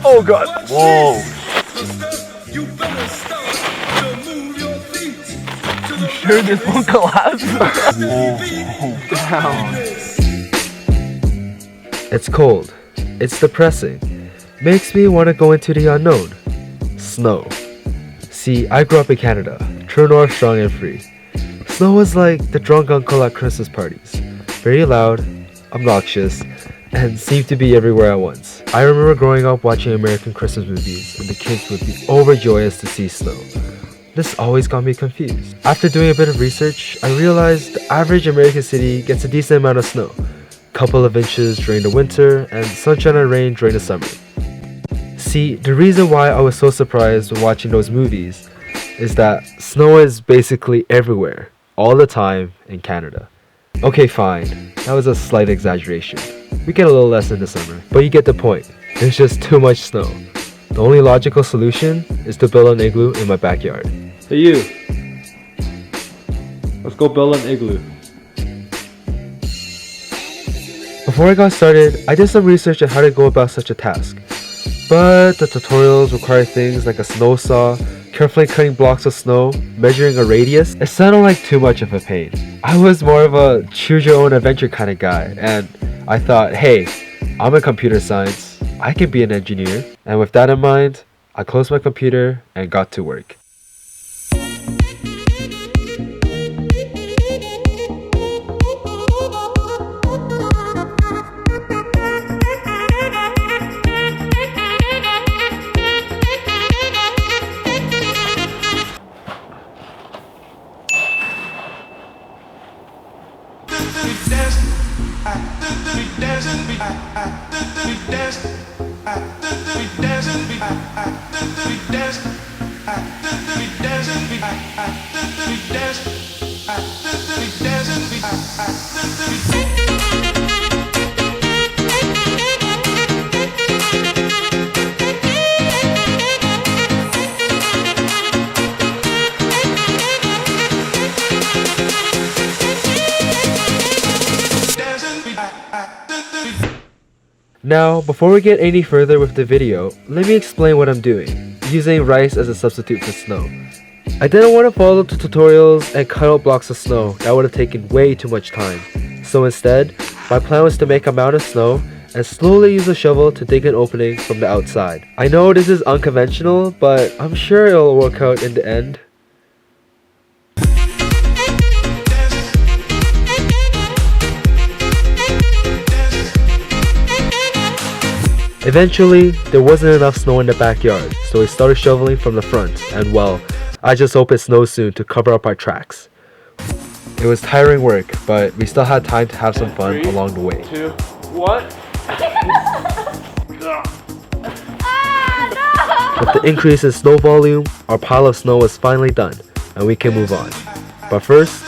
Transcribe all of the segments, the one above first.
Oh god! Whoa! You better start to move your feet. Sure this won't collapse? It's cold. It's depressing. Makes me want to go into the unknown. Snow. See, I grew up in Canada. True north, strong and free. Snow was like the drunk uncle at Christmas parties. Very loud, obnoxious, and seemed to be everywhere at once. I remember growing up watching American Christmas movies, and the kids would be overjoyous to see snow. This always got me confused. After doing a bit of research, I realized the average American city gets a decent amount of snow. Couple of inches during the winter, and sunshine and rain during the summer. See, the reason why I was so surprised when watching those movies is that snow is basically everywhere, all the time in Canada. Okay, fine, that was a slight exaggeration. We get a little less in the summer, but you get the point. There's just too much snow. The only logical solution is to build an igloo in my backyard. Hey you! Let's go build an igloo. Before I got started, I did some research on how to go about such a task. But the tutorials require things like a snow saw, carefully cutting blocks of snow, measuring a radius. It sounded like too much of a pain. I was more of a choose your own adventure kind of guy, and I thought, hey, I'm in computer science, I can be an engineer. And with that in mind, I closed my computer and got to work. Now, before we get any further with the video, let me explain what I'm doing, using rice as a substitute for snow. I didn't want to follow the tutorials and cut out blocks of snow, that would have taken way too much time. So instead, my plan was to make a mound of snow and slowly use a shovel to dig an opening from the outside. I know this is unconventional, but I'm sure it'll work out in the end. Eventually, there wasn't enough snow in the backyard, so we started shoveling from the front, and well, I just hope it snows soon to cover up our tracks. It was tiring work, but we still had time to have some fun along the way. 3, 2, 1. With the increase in snow volume, our pile of snow was finally done, and we can move on. But first,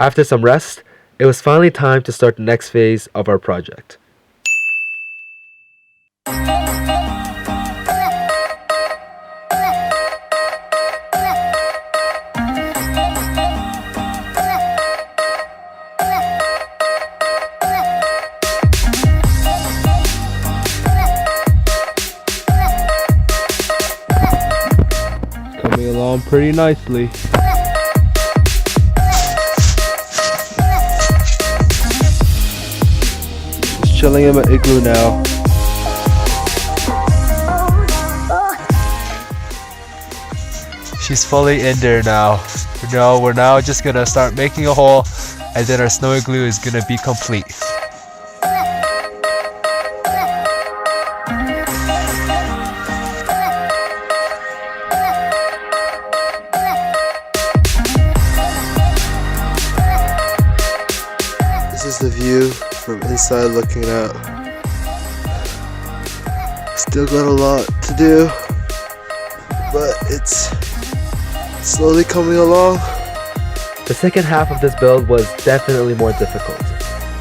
after some rest, it was finally time to start the next phase of our project. Coming along pretty nicely. Chilling in my igloo now. She's fully in there now. We're now just gonna start making a hole, and then our snow igloo is gonna be complete. This is the view from inside looking out. Still got a lot to do, but it's slowly coming along. The second half of this build was definitely more difficult.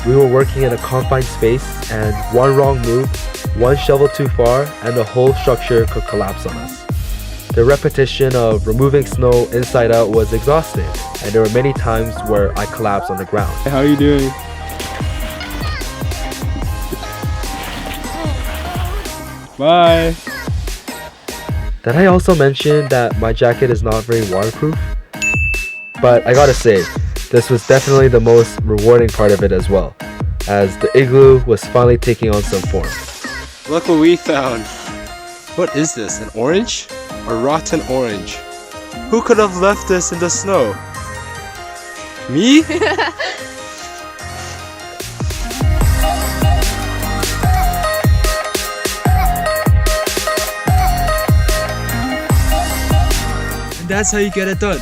We were working in a confined space, and one wrong move, one shovel too far, and the whole structure could collapse on us. The repetition of removing snow inside out was exhausting, and there were many times where I collapsed on the ground. How are you doing? Bye. Did I also mention that my jacket is not very waterproof? But I gotta say, this was definitely the most rewarding part of it as well, as the igloo was finally taking on some form. Look what we found. What is this, an orange? A rotten orange. Who could have left this in the snow? Me? And that's how you get it done.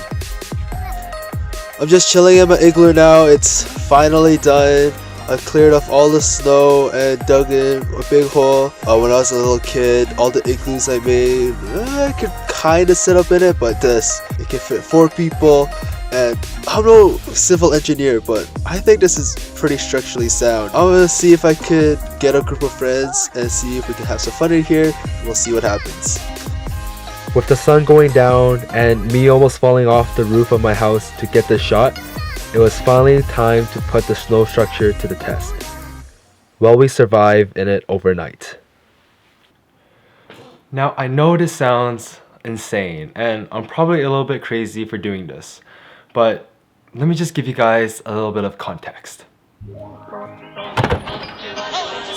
I'm just chilling in my igloo now. It's finally done. I cleared off all the snow and dug in a big hole. When I was a little kid, all the igloos I made, I could kind of sit up in it, but it can fit 4 people. And I'm no civil engineer, but I think this is pretty structurally sound. I'm gonna see if I could get a group of friends and see if we can have some fun in here. We'll see what happens. With the sun going down and me almost falling off the roof of my house to get this shot, it was finally time to put the snow structure to the test. Well, we survived in it overnight. Now, I know this sounds insane, and I'm probably a little bit crazy for doing this, but let me just give you guys a little bit of context.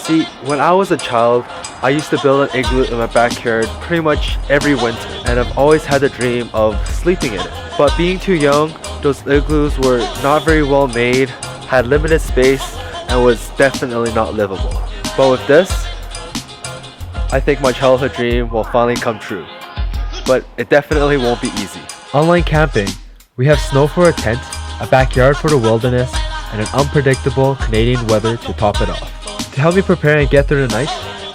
See, when I was a child, I used to build an igloo in my backyard pretty much every winter, and I've always had the dream of sleeping in it. But being too young, those igloos were not very well made, had limited space, and was definitely not livable. But with this, I think my childhood dream will finally come true. But it definitely won't be easy. Unlike camping, we have snow for a tent, a backyard for the wilderness, and an unpredictable Canadian weather to top it off. To help me prepare and get through the night,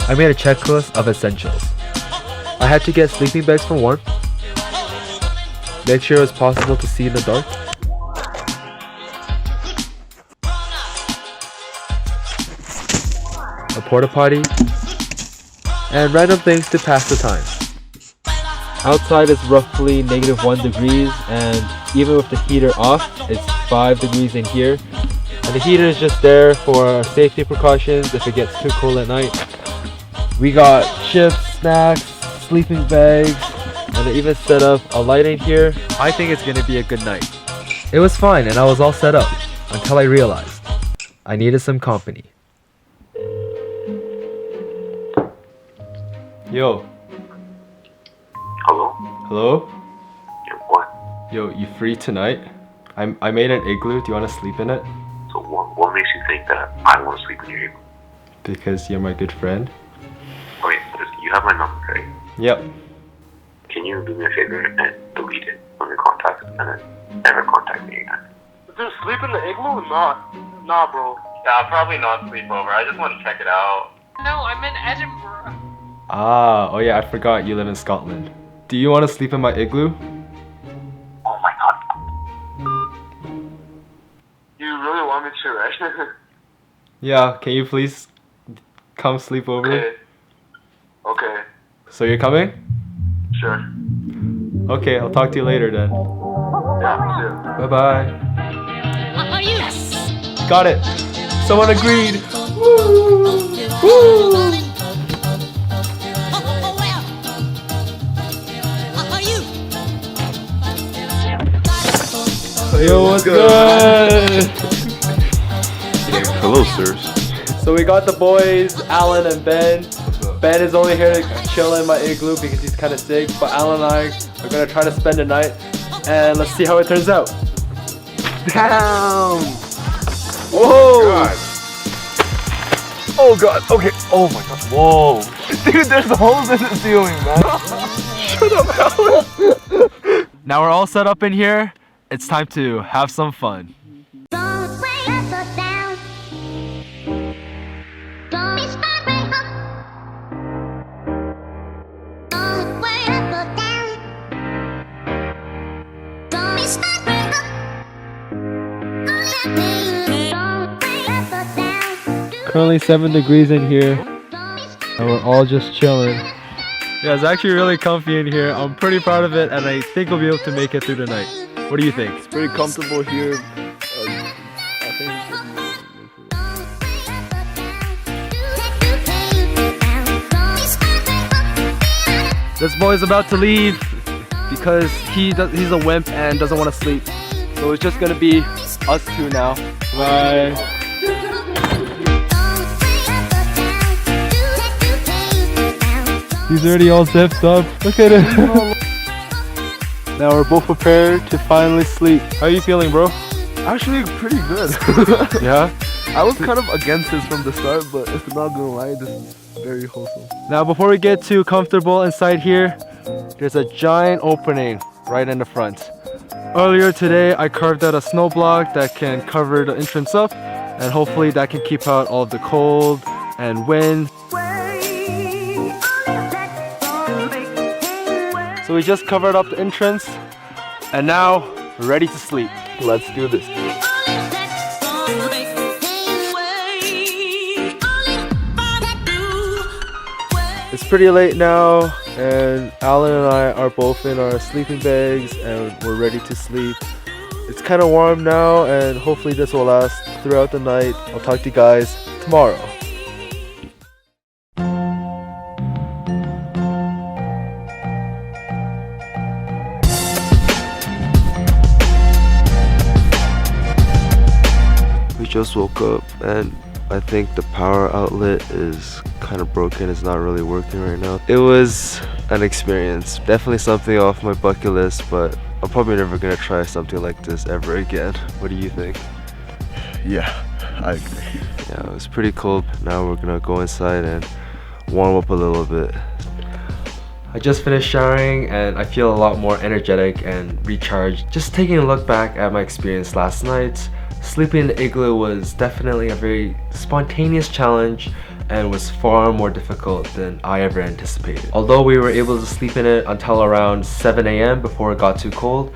I made a checklist of essentials. I had to get sleeping bags for warmth, make sure it was possible to see in the dark, a porta potty, and random things to pass the time. Outside is roughly -1 degrees, and even with the heater off, it's 5 degrees in here. And the heater is just there for safety precautions if it gets too cold at night. We got chips, snacks, sleeping bags, and they even set up a light in here. I think it's gonna be a good night. It was fine and I was all set up until I realized I needed some company. Yo. Hello? Hello? Yeah, what? Yo, you free tonight? I made an igloo. Do you want to sleep in it? So what makes you think that I want to sleep in your igloo? Because you're my good friend. Okay, you have my number, right? Yep. Can you do me a favor and delete it from your contacts and then never contact me again? Dude, sleep in the igloo? Nah, bro. Yeah, probably not sleepover. I just want to check it out. No, I'm in Edinburgh. Oh yeah, I forgot you live in Scotland. Do you want to sleep in my igloo? Oh my god. You really want me to, right? Yeah, can you please come sleep over? Okay, So you're coming? sure. Okay, I'll talk to you later then. Yeah, me too. Bye bye. Are you? Got it. Someone agreed. Woo! Woo! Yo, what's good? Hello, sirs. So we got the boys, Alan and Ben. Ben is only here to chill in my igloo because he's kind of sick, but Alan and I are gonna try to spend the night, and let's see how it turns out. Damn! Whoa! Oh god, okay. Oh my god, whoa. Dude, there's holes in the ceiling, man. Shut up, Alan. Now we're all set up in here. It's time to have some fun. Currently 7 degrees in here, and we're all just chilling. Yeah, it's actually really comfy in here. I'm pretty proud of it, and I think we'll be able to make it through the night. What do you think? It's pretty comfortable here. I think we should This boy's about to leave because he's a wimp and doesn't want to sleep. So it's just gonna be us two now. Bye. He's already all zipped up. Look at it. Now we're both prepared to finally sleep. How are you feeling, bro? Actually, pretty good. Yeah? I was kind of against this from the start, but if I'm not gonna lie, this is very wholesome. Now before we get too comfortable inside here, there's a giant opening right in the front. Earlier today, I carved out a snow block that can cover the entrance up, and hopefully that can keep out all of the cold and wind. So we just covered up the entrance, and now we're ready to sleep. Let's do this. It's pretty late now, and Alan and I are both in our sleeping bags and we're ready to sleep. It's kind of warm now, and hopefully this will last throughout the night. I'll talk to you guys tomorrow. We just woke up and I think the power outlet is kind of broken. It's not really working right now. It was an experience. Definitely something off my bucket list, but I'm probably never gonna try something like this ever again. What do you think? Yeah, I agree. Yeah, it was pretty cold. Now we're gonna go inside and warm up a little bit. I just finished showering and I feel a lot more energetic and recharged. Just taking a look back at my experience last night, sleeping in the igloo was definitely a very spontaneous challenge and was far more difficult than I ever anticipated. Although we were able to sleep in it until around 7 a.m. before it got too cold,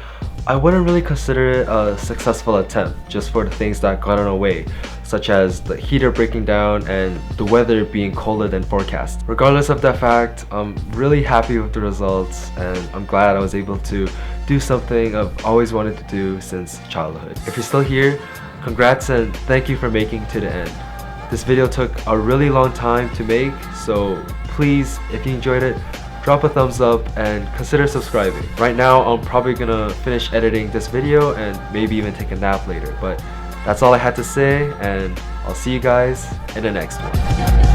I wouldn't really consider it a successful attempt just for the things that got in the way, such as the heater breaking down and the weather being colder than forecast. Regardless of that fact, I'm really happy with the results, and I'm glad I was able to do something I've always wanted to do since childhood. If you're still here, congrats and thank you for making it to the end. This video took a really long time to make, so please, if you enjoyed it, drop a thumbs up and consider subscribing. Right now, I'm probably gonna finish editing this video and maybe even take a nap later, but that's all I had to say, and I'll see you guys in the next one.